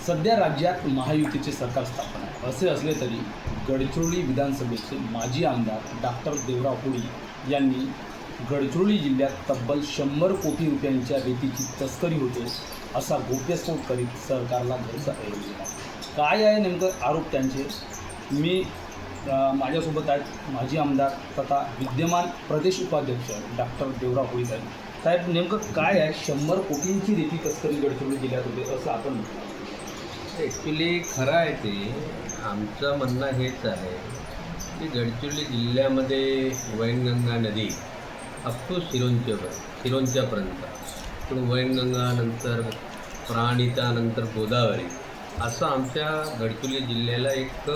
सध्या राज्यात महायुतीचे सरकार स्थापन आहे. असे असले तरी गडचिरोली विधानसभेचे माजी आमदार डॉक्टर देवराव होळी यांनी गडचिरोली जिल्ह्यात तब्बल 100 कोटी रुपयांच्या रेतीची तस्करी होते असा गोप्यस्फोट करीत सरकारला घरचा ऐवज दिला. काय आहे नेमकं आरोप त्यांचे? मी माझ्यासोबत आहेत माजी आमदार तथा विद्यमान प्रदेश उपाध्यक्ष डॉक्टर देवराव होळी साहेब. नेमकं काय आहे? 100 कोटींची रेती तस्करी गडचिरोली जिल्ह्यात होते असं आपण म्हणतो. ॲक्च्युली खरं आहे ते. आमचं म्हणणं हेच आहे की गडचिरोली जिल्ह्यामध्ये वैनगंगा नदी अप टू सिरोंच्यापर्यंत, पण वैनगंगा नंतर प्राणिता नंतर गोदावरी असं आमच्या गडचिरोली जिल्ह्याला एक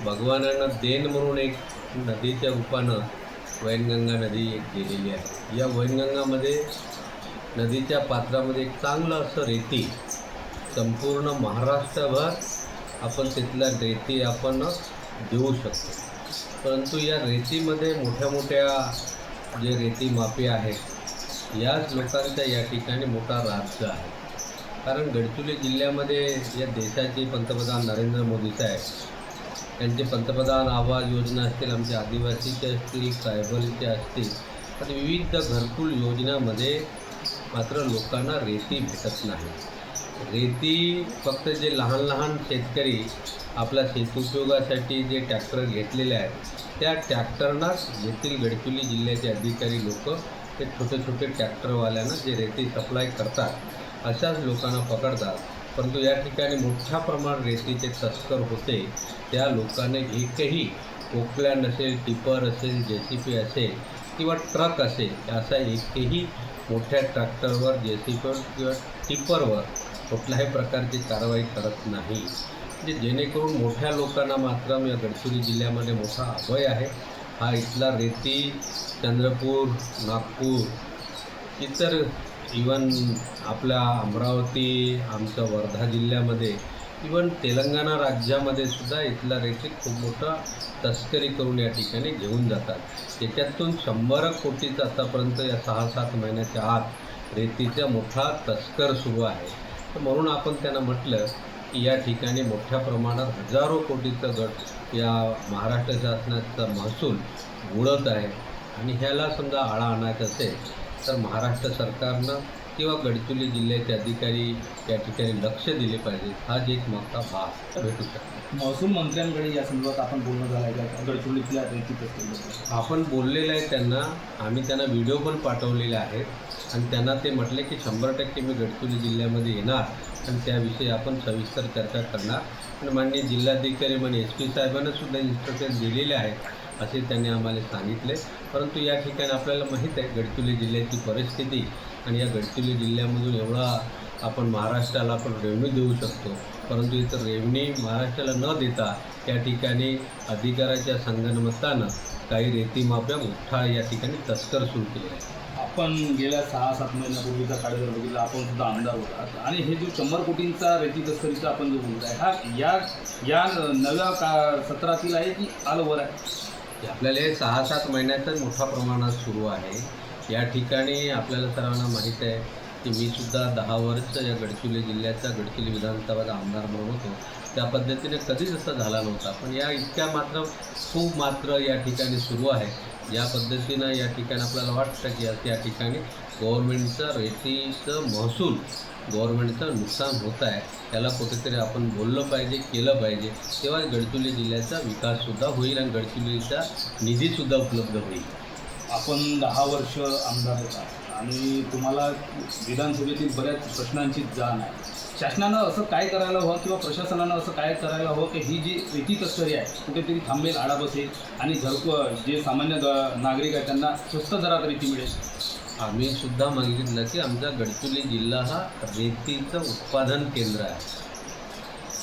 भगवानानं देण म्हणून एक नदीच्या रूपानं वैनगंगा नदी एक गेलेली आहे. या वैनगंगामध्ये नदीच्या पात्रामध्ये एक चांगलं असं रेती संपूर्ण महाराष्ट्रभर आपण तिथल्या रेती आपण देऊ शकतो. परंतु या रेतीमध्ये मोठ्या मोठ्या जे रेती माफिया आहेत याच लोकांचा या ठिकाणी मोठा राज्य आहे. कारण गडचिरोली जिल्ह्यामध्ये या देशाचे पंतप्रधान नरेंद्र मोदी साहेब त्यांचे पंतप्रधान आवास योजना असतील, आमच्या आदिवासीचे असतील, ट्रायबलचे असतील, तर विविध घरकुल योजनामध्ये मात्र लोकांना रेती भेटत नाही. रेती फक्त जे लहान लहान शेतकरी आपल्या शेतउपयोगासाठी जे ट्रॅक्टर घेतलेले आहेत त्या ट्रॅक्टरनाच येथील गडचिरोली जिल्ह्याचे अधिकारी लोक ते छोटे छोटे ट्रॅक्टरवाल्यांना जे रेती सप्लाय करतात अशाच लोकांना पकडतात. परंतु या ठिकाणी मोठ्या प्रमाणात रेतीचे तस्कर होते. त्या लोकांनी एकही पोकल्या नसेल, टिपर असेल, JCB असेल किंवा ट्रक असेल असा एकही मोठ्या ट्रॅक्टरवर, JCBवर किंवा टिपरवर कुठल्याही प्रकारची कारवाई करत नाही. म्हणजे जेणेकरून मोठ्या लोकांना मात्र या गडचिरोली जिल्ह्यामध्ये मोठा अभय आहे. हा इथला रेती चंद्रपूर, नागपूर, इतर इवन आपल्या अमरावती, आमच्या वर्धा जिल्ह्यामध्ये, इवन तेलंगणा राज्यामध्ये सुद्धा इथला रेती खूप मोठा तस्करी करून या ठिकाणी घेऊन जातात. त्याच्यातून 100 कोटीचा आतापर्यंत या 6-7 महिन्याच्या आत रेतीचा मोठा तस्कर सुरू आहे. तर म्हणून आपण त्यांना म्हटलं की या ठिकाणी मोठ्या प्रमाणात हजारो कोटीचं गट या महाराष्ट्र शासनाचा महसूल बुडत आहे आणि ह्याला समजा आळा आणायचा असेल तर महाराष्ट्र सरकारनं किंवा गडचिरोली जिल्ह्याचे अधिकारी या ठिकाणी लक्ष दिले पाहिजे. हा एक मोठा भाग भेटू शकतो. महसूल मंत्र्यांकडे या संदर्भात आपण बोलणं झालं आहे का गडचिरोलीतल्या रेती तस्करी? आपण बोललेलं आहे त्यांना. आम्ही त्यांना व्हिडिओ पण पाठवलेले आहेत आणि त्यांना ते म्हटले की 100% मी गडचिरोली जिल्ह्यामध्ये येणार आणि त्याविषयी आपण सविस्तर चर्चा करणार. आणि माननीय जिल्हाधिकारी म्हणजे SP साहेबांना सुद्धा इन्स्ट्रक्शन दिलेले आहेत असे त्यांनी आम्हाला सांगितले. परंतु या ठिकाणी आपल्याला माहीत आहे गडचिरोली जिल्ह्याची परिस्थिती आणि या गडचिरोली जिल्ह्यामधून एवढा आपण महाराष्ट्राला आपण रेव्हन्यू देऊ शकतो, परंतु इथं रेव्हन्यू महाराष्ट्राला न देता या ठिकाणी अधिकाऱ्याच्या संगनमतानं काही रेती माफिया मोठा या ठिकाणी तस्कर सुरू केले आहे. आपण गेल्या 6-7 महिन्यापूर्वीचा काळ जर बघितला, आपण सुद्धा आमदार होतात आणि हे जो 100 कोटींचा रेती तस्करीचा आपण जो बोलत आहे हा या नव्या सत्रातील आहे की आलवर आहे? आपल्याला हे 6-7 महिन्यातच मोठ्या प्रमाणात सुरू आहे. या ठिकाणी आपल्याला सर्वांना माहीत आहे की मी सुद्धा 10 वर्ष या गडचिरोली जिल्ह्याचा गडचिरोली विधानसभेचा आमदार म्हणून होतो. त्या पद्धतीने कधीच असं झाला नव्हता. पण या इतक्या मात्र खूप मात्र या ठिकाणी सुरू आहे. या पद्धतीनं या ठिकाणी आपल्याला वाटतं की या ठिकाणी गव्हर्नमेंटचं रेतीचं महसूल गव्हर्नमेंटचं नुकसान होत आहे. त्याला कुठेतरी आपण बोललं पाहिजे, केलं पाहिजे. तेव्हा गडचिरोली जिल्ह्याचा विकाससुद्धा होईल आणि गडचिरोलीचा निधीसुद्धा उपलब्ध होईल. आपण 10 वर्ष आमदार होता आणि तुम्हाला विधानसभेतील बऱ्याच प्रश्नांची जाण आहे. शासनानं असं काय करायला हवं किंवा प्रशासनानं असं काय करायला हवं की ही जी रेती तस्करी आहे कुठेतरी थांबेल, आळा बसेल आणि जे सामान्य नागरिक आहेत त्यांना स्वस्त दरात रेती मिळेल? आम्ही सुद्धा मागितलं की आमचा गडचिरोली जिल्हा हा रेतीचं उत्पादन केंद्र आहे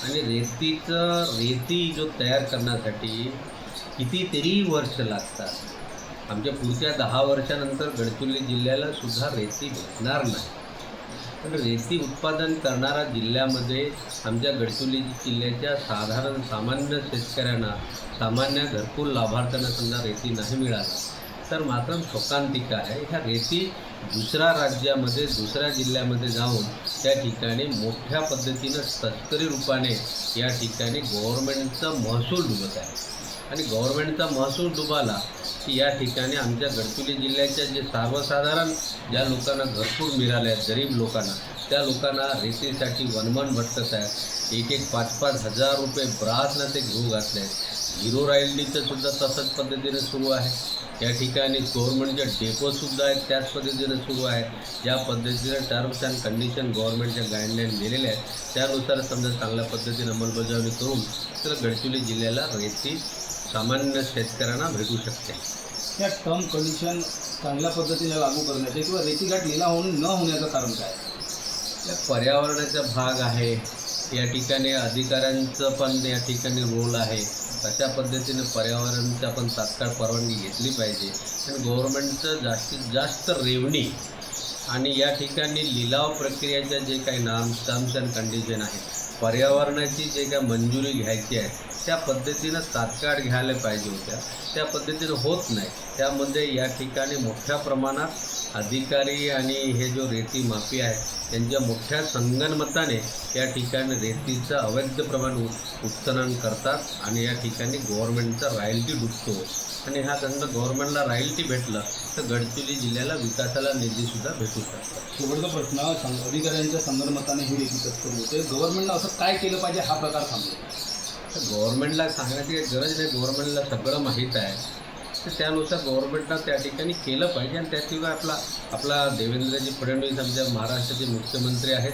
आणि रेती जो तयार करण्यासाठी कितीतरी वर्ष लागतात. आमच्या पुढच्या 10 वर्षानंतर गडचिरोली जिल्ह्याला सुद्धा रेती भेटणार नाही. पण रेती उत्पादन करणारा जिल्ह्यामध्ये आमच्या गडचिरोली जिल्ह्याच्या सामान्य शेतकऱ्यांना, सामान्य घरकुल लाभार्थ्यांना समजा रेती नाही मिळाली तर मात्र शोकांतिका आहे. ह्या रेती दुसऱ्या राज्यामध्ये दुसऱ्या जिल्ह्यामध्ये जाऊन त्या ठिकाणी मोठ्या पद्धतीनं तस्करी रूपाने या ठिकाणी गव्हर्नमेंटचा महसूल डुबत आहे आणि गव्हर्नमेंटचा महसूल डुबाला की या ठिकाणी आमच्या गडचिरोली जिल्ह्याच्या जे सर्वसाधारण ज्या लोकांना घरकुल मिळाले आहेत गरीब लोकांना त्या लोकांना रेतीसाठी वनवन भटकत आहेत. एक 5-5 हजार रुपये ब्रासनं ते घेऊ घातले आहेत. झिरो रॉयल्टीचं सुद्धा तसंच पद्धतीने सुरू आहे. या ठिकाणी गव्हर्नमेंटच्या डेपोसुद्धा आहेत त्याच पद्धतीनं सुरू आहे. ज्या पद्धतीनं टर्म्स अँड कंडिशन गव्हर्नमेंटच्या गाईडलाईन दिलेल्या आहेत त्यानुसार समजा चांगल्या पद्धतीनं अंमलबजावणी करून तर गडचिरोली जिल्ह्याला रेती सामान्य शेतकऱ्यांना भेटू शकते. या टर्म कंडिशन चांगल्या पद्धतीने लागू करण्याचे किंवा रेतीघाट लिलाव न होण्याचं कारण काय? या पर्यावरणाचा भाग आहे. या ठिकाणी अधिकाऱ्यांचं पण या ठिकाणी रोल आहे. अशा पद्धतीने पर्यावरणाची आपण तात्काळ परवानगी घेतली पाहिजे आणि गव्हर्नमेंटचं जास्तीत जास्त रेव्हन्यू आणि या ठिकाणी लिलाव प्रक्रियेच्या जे काही टर्म्स अँड कंडिशन आहे पर्यावरणाची जे काही मंजुरी घ्यायची आहे त्या पद्धतीनं तात्काळ घ्यायला पाहिजे होत्या. त्या पद्धतीनं होत नाही. त्यामध्ये या ठिकाणी मोठ्या प्रमाणात अधिकारी आणि हे जो रेती माफी आहे त्यांच्या मोठ्या संगनमताने या ठिकाणी रेतीचं अवैध प्रमाण उत्खनन करतात आणि या ठिकाणी गव्हर्नमेंटचा रॉयल्टी डुबतो आणि हा त्यांना गव्हर्नमेंटला रॉयल्टी भेटलं तर गडचिरोली जिल्ह्याला विकासाला निधीसुद्धा भेटू शकतात. शेवटचा प्रश्न, अधिकाऱ्यांच्या संगनमताने ही रेती तस्कर होते. गव्हर्नमेंटनं असं काय केलं पाहिजे हा प्रकार थांबेल? तर गव्हर्नमेंटला सांगण्याची काही गरज नाही. गव्हर्नमेंटला सगळं माहीत आहे. तर त्यानुसार गव्हर्नमेंटनं त्या ठिकाणी केलं पाहिजे आणि त्याशिवाय आपला देवेंद्रजी फडणवीस आमच्या महाराष्ट्राचे मुख्यमंत्री आहेत.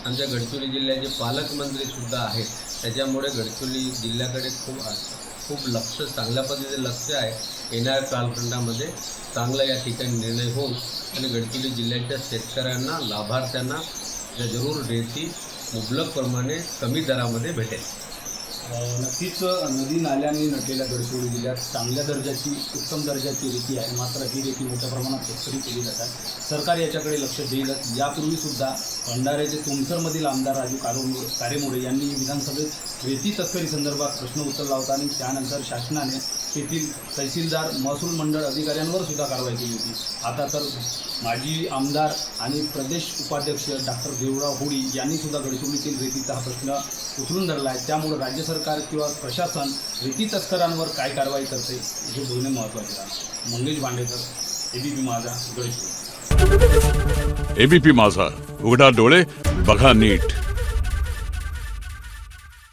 आमच्या गडचिरोली जिल्ह्याचे पालकमंत्रीसुद्धा आहेत. त्याच्यामुळे गडचिरोली जिल्ह्याकडे खूप चांगल्या पद्धतीने लक्ष आहे. येणाऱ्या कालखंडामध्ये चांगला या ठिकाणी निर्णय होऊन आणि गडचिरोली जिल्ह्याच्या शेतकऱ्यांना लाभार्थ्यांना जरूर रेती मुबलक प्रमाणे कमी दरामध्ये भेटेल. नक्कीच नदी नाल्यांनी नटलेल्या गडचिरोली जिल्ह्यात चांगल्या दर्जाची उत्तम दर्जाची रेती आहे. मात्र ही रेती मोठ्या प्रमाणात तस्करी केली जातात. सरकार याच्याकडे लक्ष देईलच. यापूर्वीसुद्धा भंडाऱ्याचे तुमसरमधील आमदार राजू कारेमोडे यांनी विधानसभेत रेती तस्करी संदर्भात प्रश्न उचलला होता आणि त्यानंतर शासनाने तेथील तहसीलदार महसूल मंडळ अधिकाऱ्यांवर सुद्धा कारवाई केली होती. आता तर माजी आमदार आणि प्रदेश उपाध्यक्ष डॉक्टर देवराव होळी यांनी सुद्धा गडचिरोलीतील रेतीचा हा प्रश्न उचलून धरला आहे. त्यामुळे राज्य सरकार किंवा प्रशासन रेती तस्करांवर काय कारवाई करते हे बोलणे महत्त्वाचे आहे. मंगेश भांडेकर, एबीपी माझा, गडचिरोली. एबीपी माझा, उघडा डोळे बघा नीट.